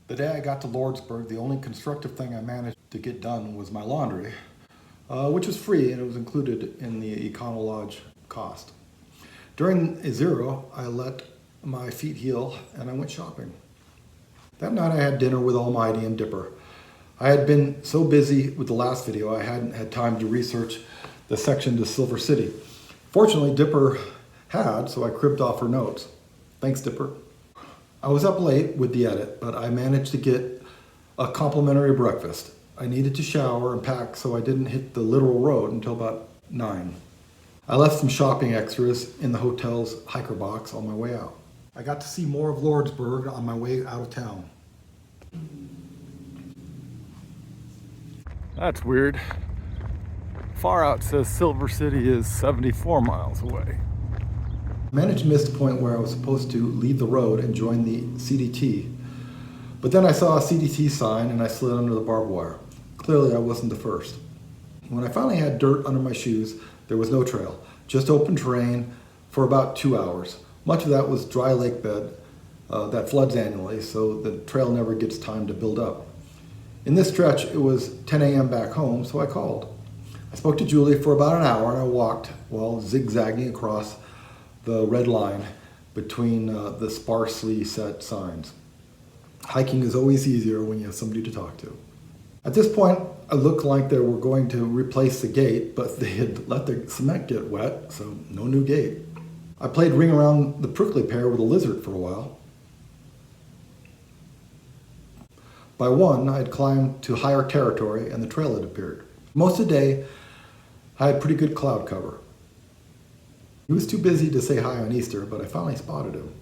The day I got to Lordsburg, the only constructive thing I managed to get done was my laundry, which was free and it was included in the Econo Lodge cost. During a zero, I let my feet heal and I went shopping. That night I had dinner with Almighty and Dipper. I had been so busy with the last video I hadn't had time to research the section to Silver City. Fortunately, Dipper had, so I cribbed off her notes. Thanks, Dipper. I was up late with the edit, but I managed to get a complimentary breakfast. I needed to shower and pack, so I didn't hit the literal road until about 9. I left some shopping extras in the hotel's hiker box on my way out. I got to see more of Lordsburg on my way out of town. That's weird. Far out says Silver City is 74 miles away. I managed to miss the point where I was supposed to leave the road and join the CDT. But then I saw a CDT sign and I slid under the barbed wire. Clearly I wasn't the first. When I finally had dirt under my shoes, there was no trail, just open terrain for about 2 hours. Much of that was dry lake bed that floods annually, so the trail never gets time to build up. In this stretch, it was 10 a.m. back home, so I called. I spoke to Julie for about an hour and I walked while zigzagging across the red line between the sparsely set signs. Hiking is always easier when you have somebody to talk to. At this point, I looked like they were going to replace the gate, but they had let the cement get wet, so no new gate. I played ring around the prickly pear with a lizard for a while. By 1, I had climbed to higher territory and the trail had appeared. Most of the day, I had pretty good cloud cover. He was too busy to say hi on Easter, but I finally spotted him.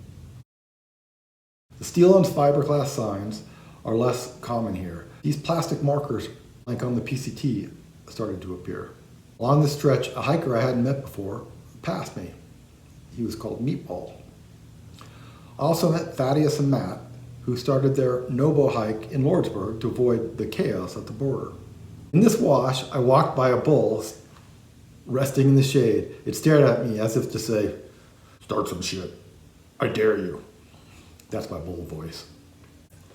The steel and fiberglass signs are less common here. These plastic markers, like on the PCT, started to appear. Along this stretch, a hiker I hadn't met before passed me. He was called Meatball. I also met Thaddeus and Matt, who started their Nobo hike in Lordsburg to avoid the chaos at the border. In this wash, I walked by a bull resting in the shade. It stared at me as if to say, "Start some shit. I dare you." That's my bull voice.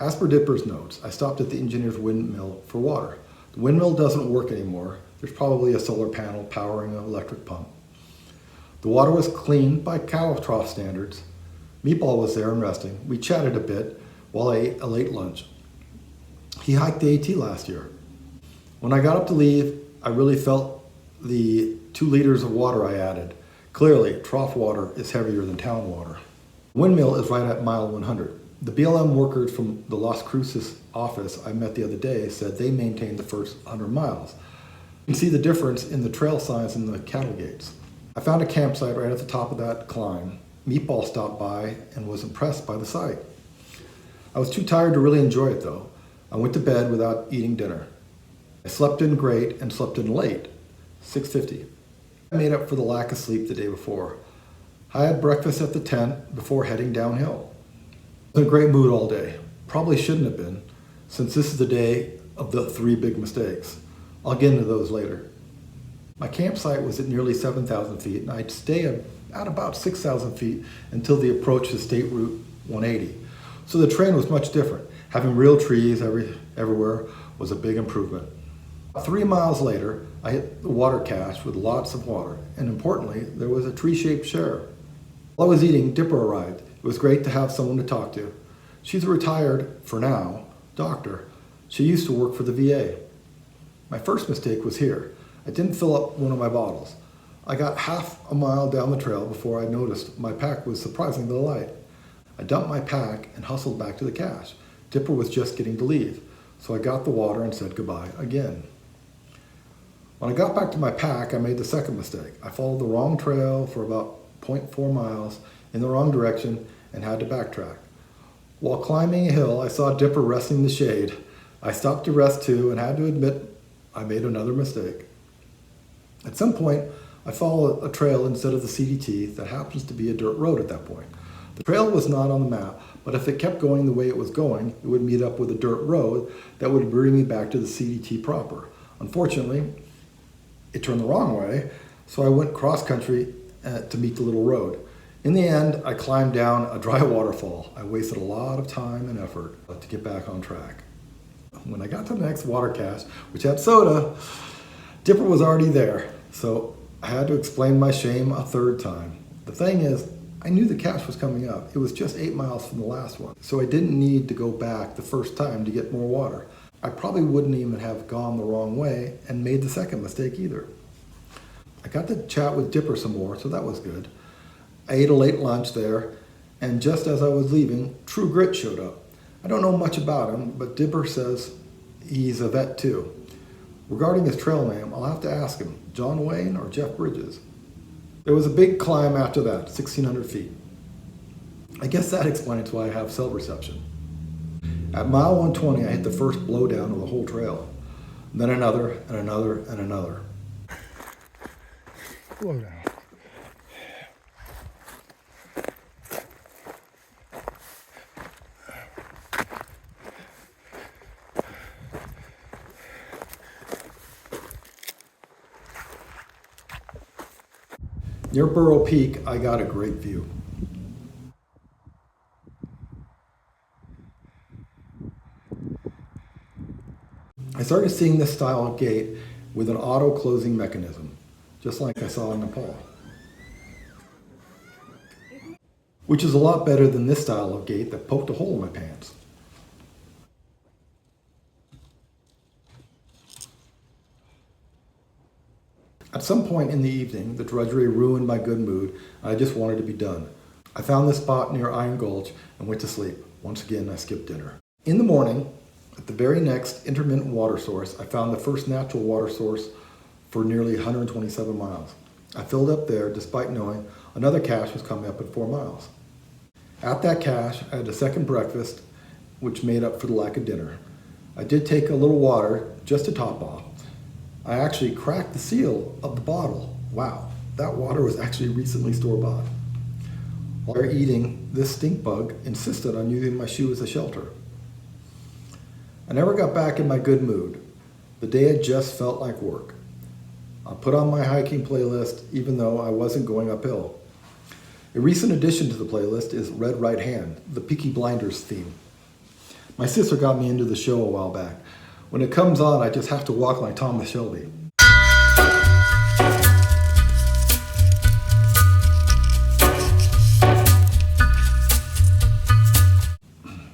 As per Dipper's notes, I stopped at the engineer's windmill for water. The windmill doesn't work anymore. There's probably a solar panel powering an electric pump. The water was clean by cow trough standards. Meatball was there and resting. We chatted a bit while I ate a late lunch. He hiked the AT last year. When I got up to leave, I really felt the 2 liters of water I added. Clearly, trough water is heavier than town water. The windmill is right at mile 100. The BLM workers from the Las Cruces office I met the other day said they maintained the first 100 miles. You can see the difference in the trail signs and the cattle gates. I found a campsite right at the top of that climb. Meatball stopped by and was impressed by the site. I was too tired to really enjoy it though. I went to bed without eating dinner. I slept in great and slept in late, 6:50. I made up for the lack of sleep the day before. I had breakfast at the tent before heading downhill. I was in a great mood all day. Probably shouldn't have been, since this is the day of the 3 big mistakes. I'll get into those later. My campsite was at nearly 7,000 feet and I'd stay at about 6,000 feet until the approach to State Route 180. So the terrain was much different. Having real trees everywhere was a big improvement. 3 miles later, I hit the water cache with lots of water, and importantly, there was a tree-shaped share. While I was eating, Dipper arrived. It was great to have someone to talk to. She's a retired, for now, doctor. She used to work for the VA. My first mistake was here. I didn't fill up one of my bottles. I got half a mile down the trail before I noticed my pack was surprisingly light. I dumped my pack and hustled back to the cache. Dipper was just getting to leave, so I got the water and said goodbye again. When I got back to my pack, I made the second mistake. I followed the wrong trail for about 0.4 miles in the wrong direction and had to backtrack. While climbing a hill, I saw Dipper resting in the shade. I stopped to rest too and had to admit I made another mistake. At some point, I followed a trail instead of the CDT that happens to be a dirt road at that point. The trail was not on the map, but if it kept going the way it was going, it would meet up with a dirt road that would bring me back to the CDT proper. Unfortunately, it turned the wrong way, so I went cross country to meet the little road. In the end, I climbed down a dry waterfall. I wasted a lot of time and effort to get back on track. When I got to the next water cache, which had soda, Dipper was already there, so I had to explain my shame a third time. The thing is, I knew the cache was coming up. It was just 8 miles from the last one, so I didn't need to go back the first time to get more water. I probably wouldn't even have gone the wrong way and made the second mistake either. I got to chat with Dipper some more, so that was good. I ate a late lunch there, and just as I was leaving, True Grit showed up. I don't know much about him, but Dipper says he's a vet too. Regarding his trail name, I'll have to ask him, John Wayne or Jeff Bridges? There was a big climb after that, 1,600 feet. I guess that explains why I have cell reception. At mile 120, I hit the first blowdown of the whole trail. Then another, and another, and another. Blowdown. Near Burrow Peak, I got a great view. I started seeing this style of gate with an auto-closing mechanism, just like I saw in Nepal. Which is a lot better than this style of gate that poked a hole in my pants. At some point in the evening, the drudgery ruined my good mood, and I just wanted to be done. I found this spot near Iron Gulch and went to sleep. Once again, I skipped dinner. In the morning, at the very next intermittent water source, I found the first natural water source for nearly 127 miles. I filled up there despite knowing another cache was coming up at 4 miles. At that cache, I had a second breakfast, which made up for the lack of dinner. I did take a little water just to top off. I actually cracked the seal of the bottle. Wow, that water was actually recently store-bought. While eating, this stink bug insisted on using my shoe as a shelter. I never got back in my good mood. The day had just felt like work. I put on my hiking playlist even though I wasn't going uphill. A recent addition to the playlist is Red Right Hand, the Peaky Blinders theme. My sister got me into the show a while back. When it comes on, I just have to walk like Thomas Shelby.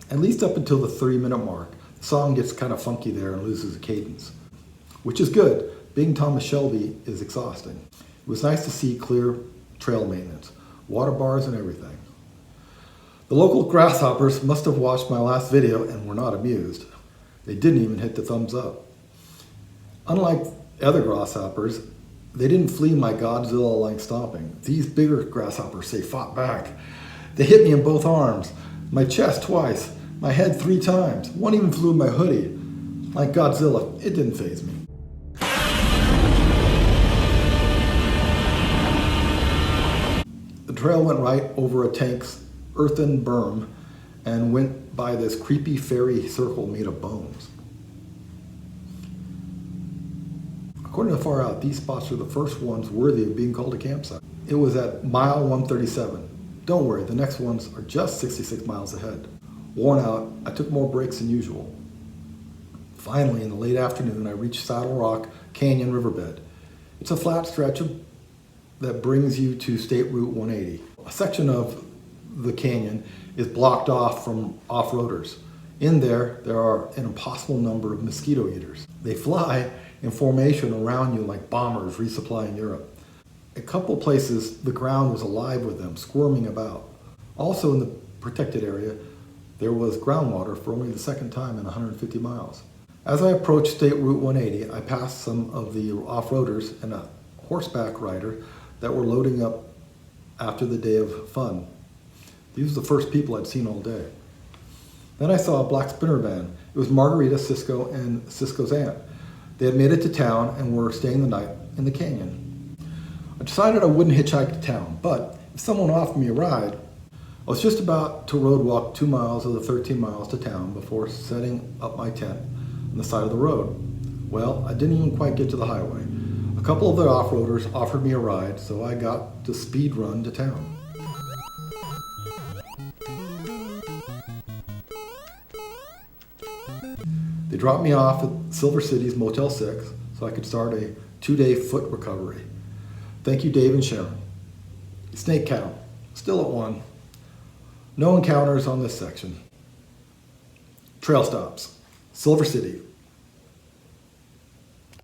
At least up until the 30-minute mark, the song gets kind of funky there and loses the cadence. Which is good. Being Thomas Shelby is exhausting. It was nice to see clear trail maintenance, water bars and everything. The local grasshoppers must have watched my last video and were not amused. They didn't even hit the thumbs up. Unlike other grasshoppers, they didn't flee my Godzilla-like stomping. These bigger grasshoppers, they fought back. They hit me in both arms, my chest twice, my head 3 times. One even flew in my hoodie. Like Godzilla, it didn't faze me. The trail went right over a tank's earthen berm and went by this creepy fairy circle made of bones. According to Far Out, these spots are the first ones worthy of being called a campsite. It was at mile 137. Don't worry, the next ones are just 66 miles ahead. Worn out, I took more breaks than usual. Finally, in the late afternoon, I reached Saddle Rock Canyon riverbed. It's a flat stretch that brings you to State Route 180. A section of the canyon is blocked off from off-roaders. In there are an impossible number of mosquito eaters. They fly in formation around you like bombers resupplying Europe. A couple places, the ground was alive with them, squirming about. Also in the protected area, there was groundwater for only the second time in 150 miles. As I approached State Route 180, I passed some of the off-roaders and a horseback rider that were loading up after the day of fun. These were the first people I'd seen all day. Then I saw a black sprinter van. It was Margarita, Cisco, and Cisco's aunt. They had made it to town and were staying the night in the canyon. I decided I wouldn't hitchhike to town, but if someone offered me a ride, I was just about to road walk 2 miles of the 13 miles to town before setting up my tent on the side of the road. Well, I didn't even quite get to the highway. A couple of the off-roaders offered me a ride, so I got to speed run to town. They dropped me off at Silver City's Motel 6 so I could start a 2-day foot recovery. Thank you, Dave and Sharon. Snake count, still at 1. No encounters on this section. Trail stops. Silver City,